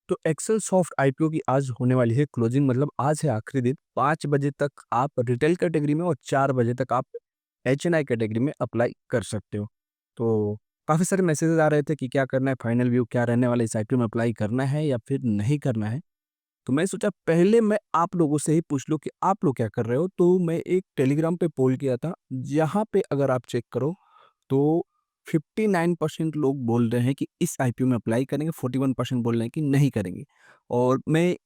तो Excel soft IPO की आज होने वाली है क्लोजिंग, मतलब आज है आखिरी दिन। 5 बजे तक आप रिटेल कैटेगरी में और 4 बजे तक आप एचएनआई कैटेगरी में अप्लाई कर सकते हो। तो काफ़ी सारे मैसेजेस आ रहे थे कि क्या करना है, फाइनल व्यू क्या रहने वाला है, इस आईपीओ में अप्लाई करना है या फिर नहीं करना है। तो मैं सोचा पहले मैं आप लोगों से ही पूछ लूँ कि आप लोग क्या कर रहे हो? तो मैं एक टेलीग्राम पे पोल किया था, जहाँ पे अगर आप चेक करो तो 59% लोग बोल रहे हैं कि इस आईपीओ में अप्लाई करेंगे, 41% बोल रहे हैं कि नहीं करेंगे। और मैं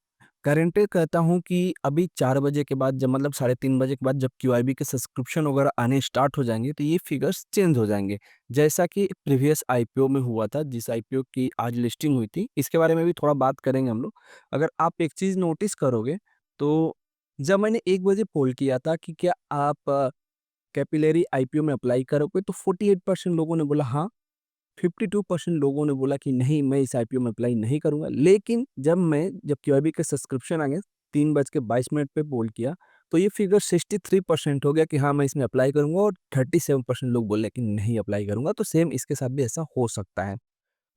गारंटी कहता हूँ कि अभी 4 बजे के बाद, जब मतलब साढ़े 3 बजे के बाद जब क्यूआईबी के सब्सक्रिप्शन वगैरह आने स्टार्ट हो जाएँगे, तो ये फिगर्स चेंज हो जाएँगे। जैसा कि प्रीवियस आईपीओ में हुआ था, जिस आईपीओ की आज लिस्टिंग हुई थी, इसके बारे में भी थोड़ा बात करेंगे हम लोग। अगर आप एक चीज़ नोटिस करोगे, तो जब मैंने 1 बजे पोल किया था कि क्या आप कैपिलरी आईपीओ में अप्लाई करोगे, तो 48% लोगों ने बोला हाँ, 52% लोगों ने बोला कि नहीं, मैं इस आईपीओ में अप्लाई नहीं करूँगा। लेकिन जब क्यूआईबी के सब्सक्रिप्शन आ गए, 3 बज के 22 मिनट पे पोल किया, तो ये फिगर 63% हो गया कि हाँ, मैं इसमें अप्लाई करूँगा, और 37% लोग बोले कि नहीं अप्लाई करूँगा। तो सेम इसके साथ भी ऐसा हो सकता है।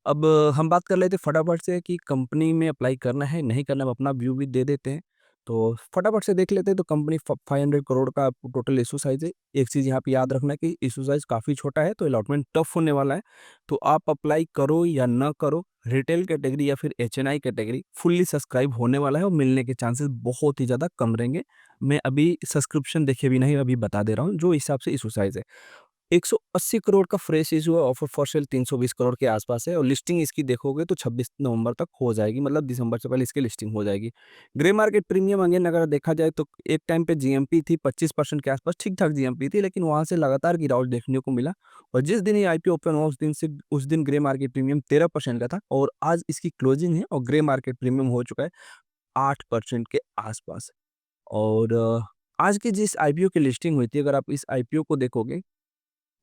अब हम बात कर लेते हैं फटाफट से कि कंपनी में अप्लाई करना है, नहीं करना है, हम अपना व्यू भी दे देते हैं। तो फटाफट से देख लेते हैं, तो कंपनी फ 500 करोड़ का टोटल इश्यू साइज़ है। एक चीज़ यहाँ पे याद रखना है कि इश्यू साइज़ काफ़ी छोटा है, तो अलॉटमेंट टफ होने वाला है। तो आप अप्लाई करो या ना करो, रिटेल कैटेगरी या फिर एचएनआई कैटेगरी फुल्ली सब्सक्राइब होने वाला है और मिलने के चांसेस बहुत ही ज़्यादा कम रहेंगे। मैं अभी सब्सक्रिप्शन देखे भी नहीं, अभी बता दे रहा हूँ, जो हिसाब से इश्यू साइज़ है। 180 करोड़ का फ्रेश इश्यू है, ऑफर फॉर सेल 320 करोड़ के आसपास है, और लिस्टिंग इसकी देखोगे तो 26 नवंबर तक हो जाएगी, मतलब दिसंबर से पहले इसकी लिस्टिंग हो जाएगी। ग्रे मार्केट प्रीमियम अगेन अगर देखा जाए तो एक टाइम पे जीएमपी थी 25% के आसपास, ठीक-ठाक जीएमपी थी, लेकिन वहाँ से लगातार गिरावट देखने को मिला, और जिस दिन ये आईपीओ ओपन हुआ उस दिन ग्रे मार्केट प्रीमियम 13% का था, और आज इसकी क्लोजिंग है और ग्रे मार्केट प्रीमियम हो चुका है 8% के आसपास। और आज की जिस आईपीओ की लिस्टिंग हुई थी, अगर आप इस आईपीओ को देखोगे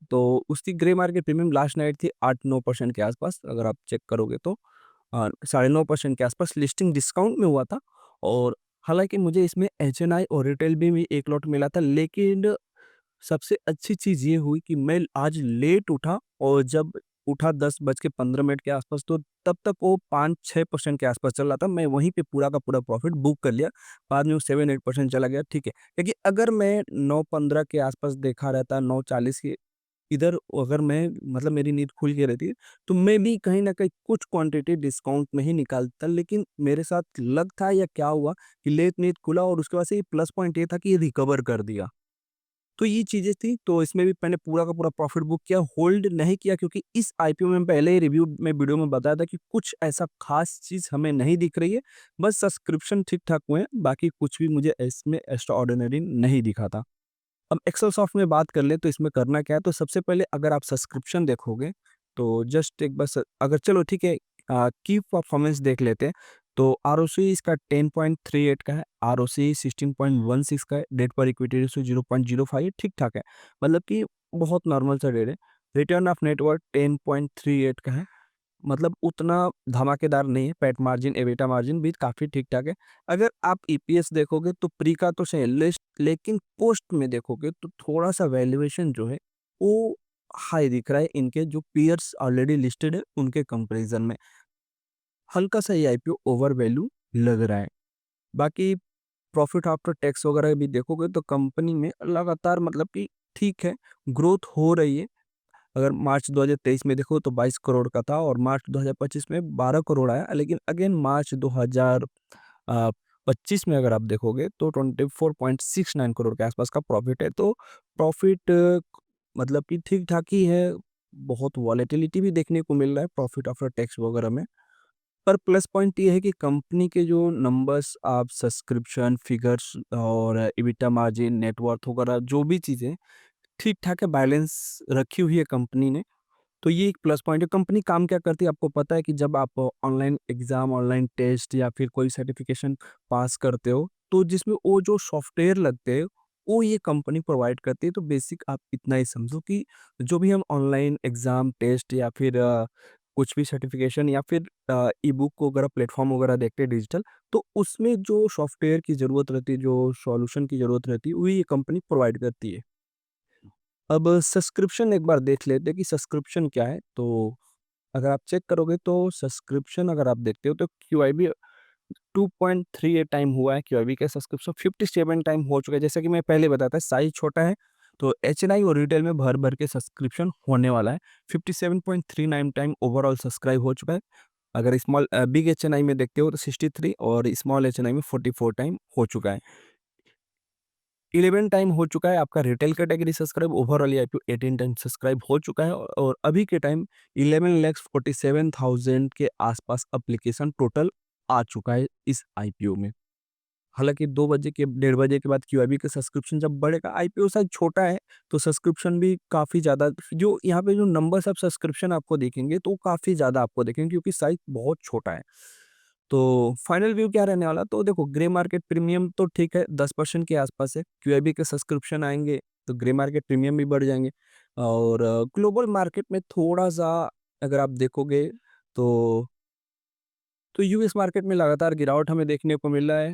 तो उसकी grey market premium last night थी 8-9% के आसपास, अगर आप चेक करोगे तो साढ़े 9% के आसपास लिस्टिंग डिस्काउंट में हुआ था। और हालाँकि मुझे इसमें एचएनआई और रिटेल भी एक लॉट मिला था, लेकिन सबसे अच्छी चीज़ ये हुई कि मैं आज लेट उठा, और जब उठा 10 बज के 15 मिनट के आसपास, तो तब तक वो 5-6% के आसपास चल रहा था। मैं वहीं पे पूरा का पूरा प्रॉफ़िट बुक कर लिया। बाद में वो 7-8% चला गया, ठीक है। क्योंकि अगर मैं 9:15 के आसपास देखा रहता, 9:40 के इधर, अगर मैं मतलब मेरी नींद खुल के रहती है, तो मैं भी कहीं न कहीं कुछ क्वांटिटी डिस्काउंट में ही निकालता। लेकिन मेरे साथ लक था या क्या हुआ कि लेट नींद खुला, और उसके बाद से ये प्लस पॉइंट ये था कि ये रिकवर कर दिया। तो ये चीज़ें थी, तो इसमें भी मैंने पूरा का पूरा प्रॉफ़िट बुक किया, होल्ड नहीं किया, क्योंकि इस आईपीओ में पहले ही रिव्यू में वीडियो में बताया था कि कुछ ऐसा ख़ास चीज़ हमें नहीं दिख रही है, बस सब्सक्रिप्शन ठीक-ठाक हुए हैं, बाकी कुछ भी मुझे इसमें एक्स्ट्रा ऑर्डिनरी नहीं दिखा था। अब एक्सेल सॉफ्ट में बात कर लें तो इसमें करना क्या है, तो सबसे पहले अगर आप सब्सक्रिप्शन देखोगे, तो जस्ट एक बस अगर चलो ठीक है, की परफॉर्मेंस देख लेते हैं। तो आरओसी इसका 10.38 का है, आरओसी 16.16 का है, डेट पर इक्विटी रेशियो 0.05 ठीक-ठाक है। मतलब कि बहुत नॉर्मल सा रेट है। रिटर्न ऑफ नेटवर्थ 10.38 का है, मतलब उतना धमाकेदार नहीं है। पैट मार्जिन, एबिटा मार्जिन भी काफ़ी ठीक-ठाक है। अगर आप ईपीएस देखोगे तो प्री का तो सही है, लेकिन पोस्ट में देखोगे तो थोड़ा-सा वैल्यूएशन जो है, वो हाई दिख रहा है इनके जो पीयर्स ऑलरेडी लिस्टेड है उनके कंपैरिज़न में। हल्का-सा ये आईपीओ ओवर वैल्यू लग रहा है। बाकी प्रॉफिट आफ्टर टैक्स वगैरह भी देखोगे तो कंपनी में लगातार, मतलब कि ठीक है, ग्रोथ हो रही है। अगर मार्च 2023 में देखो तो 22 करोड़ का था, और मार्च 2025 में 12 करोड़ आया। लेकिन अगेन मार्च 2025 में अगर आप देखोगे तो 24.69 करोड़ के आसपास का प्रॉफिट है। तो प्रॉफिट मतलब कि ठीक-ठाक ही है। बहुत वॉलेटिलिटी भी देखने को मिल रहा है प्रॉफिट आफ्टर टैक्स वगैरह में। पर प्लस पॉइंट ये है कि कंपनी के जो नंबर्स, आप सब्सक्रिप्शन फिगर्स और एबिटा मार्जिन, नेट वर्थ वगैरह जो भी चीज़ें ठीक-ठाक है, बैलेंस रखी हुई है कंपनी ने। तो ये एक प्लस पॉइंट है। कंपनी काम क्या करती है आपको पता है कि जब आप ऑनलाइन एग्ज़ाम, ऑनलाइन टेस्ट या फिर कोई सर्टिफ़िकेशन पास करते हो, तो जिसमें वो जो सॉफ्टवेयर लगते हैं, वो ये कंपनी प्रोवाइड करती है। तो बेसिक आप इतना ही समझो कि जो भी हम ऑनलाइन एग्ज़ाम, टेस्ट या फिर कुछ भी सर्टिफ़िकेशन या फिर ई-बुक वगैरह प्लेटफ़ॉर्म वगैरह देखते हैं डिजिटल, तो उसमें जो सॉफ्टवेयर की ज़रूरत रहती है, जो सॉल्यूशन की ज़रूरत रहती है, वही ये कंपनी प्रोवाइड करती है। अब सब्सक्रिप्शन एक बार देख लेते हैं कि सब्सक्रिप्शन क्या है। तो अगर आप चेक करोगे तो सब्सक्रिप्शन अगर आप देखते हो तो क्यूआईबी 2.38 टाइम हुआ है, क्यूआईबी का सब्सक्रिप्शन 57 टाइम हो चुका है। जैसा कि मैं पहले बताया था साइज़ छोटा है, तो एचएनआई और रिटेल में भर-भर के सब्सक्रिप्शन होने वाला है। 57.39 टाइम ओवरऑल सब्सक्राइब हो चुका है। अगर बिग एचएनआई में देखते हो तो 63 और स्मॉल एचएनआई में 44 टाइम हो चुका है। 11 टाइम हो चुका है आपका रिटेल कैटेगरी सब्सक्राइब, ओवरऑल ये आईपीओ 18 टाइम सब्सक्राइब हो चुका है और अभी के टाइम 11,47,000 के आसपास एप्लीकेशन टोटल आ चुका है इस आईपीओ में। हालाँकि 2 बजे के डेढ़ बजे के बाद क्यूआईबी का सब्सक्रिप्शन जब बढ़ेगा, आईपीओ साइज़ छोटा है, तो सब्सक्रिप्शन भी काफ़ी ज़्यादा जो यहाँ पे जो नंबर्स ऑफ सब्सक्रिप्शन आपको दिखेंगे, तो काफ़ी ज़्यादा आपको दिखेंगे क्योंकि साइज़ बहुत छोटा है। तो फाइनल व्यू क्या रहने वाला? तो देखो ग्रे मार्केट प्रीमियम तो ठीक है 10% के आसपास है। क्यूआईबी के सब्सक्रिप्शन आएँगे, तो ग्रे मार्केट प्रीमियम भी बढ़ जाएँगे और ग्लोबल मार्केट में थोड़ा-सा अगर आप देखोगे तो यूएस मार्केट में लगातार गिरावट हमें देखने को मिल रहा है।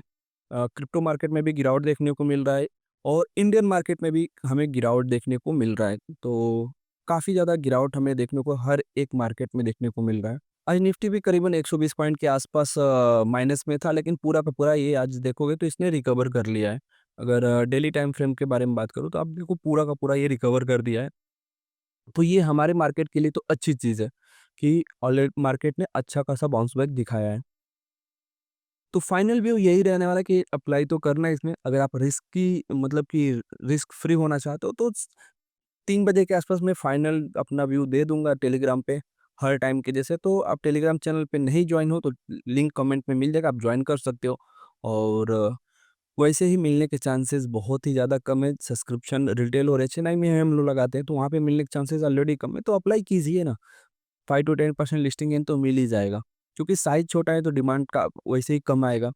क्रिप्टो मार्केट में भी गिरावट देखने को मिल रहा है और इंडियन मार्केट में भी हमें गिरावट देखने को मिल रहा है। तो काफ़ी ज़्यादा गिरावट हमें देखने को हर एक मार्केट में देखने को मिल रहा है। आज निफ्टी भी करीबन 120 पॉइंट के आसपास माइनस में था, लेकिन पूरा का पूरा ये आज देखोगे तो इसने रिकवर कर लिया है। अगर डेली टाइम फ्रेम के बारे में बात करूँ तो आप देखो पूरा का पूरा ये रिकवर कर दिया है। तो ये हमारे मार्केट के लिए तो अच्छी चीज़ है कि ऑलरेडी मार्केट ने अच्छा खासा बाउंस बैक दिखाया है। तो फाइनल व्यू यही रहने वाला है कि अप्लाई तो करना है इसमें। अगर आप रिस्क फ्री होना चाहते हो तो 3 बजे के आसपास मैं फाइनल अपना व्यू दे दूँगा टेलीग्राम पे, हर टाइम के जैसे। तो आप टेलीग्राम चैनल पे नहीं जॉइन हो तो लिंक कमेंट में मिल जाएगा, आप जॉइन कर सकते हो। और वैसे ही मिलने के चांसेस बहुत ही ज़्यादा कम है। सब्सक्रिप्शन रिटेल और एचएनआई में हम लोग लगाते हैं, तो वहाँ पे मिलने के चांसेस ऑलरेडी कम है, तो अप्लाई कीजिए ना। 5 टू 10% लिस्टिंग गेन तो मिल ही जाएगा। क्योंकि साइज़ छोटा है तो डिमांड का वैसे ही कम आएगा।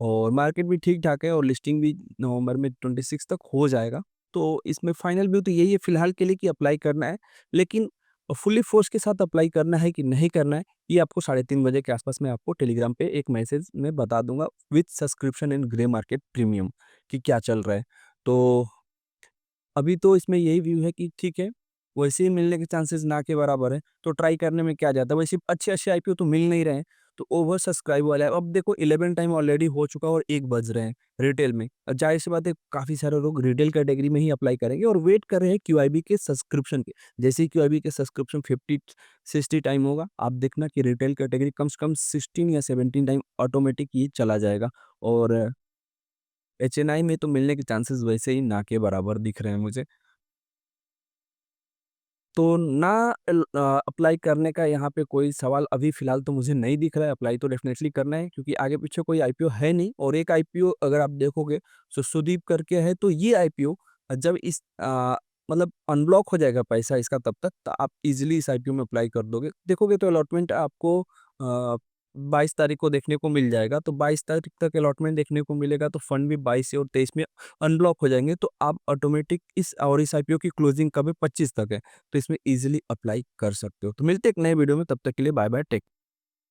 और मार्केट भी ठीक-ठाक है और लिस्टिंग भी नवंबर में 26 तक हो जाएगा। तो इसमें फाइनल व्यू तो यही है फिलहाल के लिए कि अप्लाई करना है, लेकिन फुल्ली फ़ोर्स के साथ अप्लाई करना है कि नहीं करना है, ये आपको 3:30 बजे के आसपास मैं आपको टेलीग्राम पे एक मैसेज में बता दूँगा with subscription in grey market premium कि क्या चल रहा है। तो अभी तो इसमें यही व्यू है कि ठीक है, वैसे ही मिलने के चांसेस ना के बराबर है, तो ट्राई करने में क्या जाता है, वैसे अच्छे-अच्छे आईपीओ तो मिल नहीं रहे हैं, तो ओवर सब्सक्राइब वाला है। अब देखो 11 टाइम ऑलरेडी हो चुका है और 1 बज रहे हैं रिटेल में। ज़ाहिर-सी बात है काफ़ी सारे लोग रिटेल कैटेगरी में ही अप्लाई करेंगे और वेट कर रहे हैं क्यूआईबी के सब्सक्रिप्शन के। जैसे ही क्यूआईबी के सब्सक्रिप्शन 50-60 टाइम होगा, आप देखना कि रिटेल कैटेगरी कम से कम 16 या 17 टाइम ऑटोमेटिक ये चला जाएगा और एचएनआई में तो मिलने के चांसेस वैसे ही ना के बराबर दिख रहे हैं मुझे। तो अप्लाई करने का यहाँ पे कोई सवाल अभी फ़िलहाल तो मुझे नहीं दिख रहा है, अप्लाई तो डेफ़िनेटली करना है क्योंकि आगे-पीछे कोई आईपीओ है नहीं और एक आईपीओ अगर आप देखोगे तो सुदीप करके है, तो ये आईपीओ जब मतलब अनब्लॉक हो जाएगा पैसा इसका तब तक तो आप ईज़िली इस आईपीओ में अप्लाई कर दोगे। देखोगे तो अलॉटमेंट आपको 22 तारीख को देखने को मिल जाएगा, तो 22 तारीख तक अलॉटमेंट देखने को मिलेगा तो फंड भी 22 और 23 में अनब्लॉक हो जाएँगे, तो आप ऑटोमेटिक इस आईपीओ की क्लोजिंग कब है 25 तक है। तो इसमें ईज़िली अप्लाई कर सकते हो। तो मिलते हैं एक नए वीडियो में, तब तक के लिए बाय बाय टेक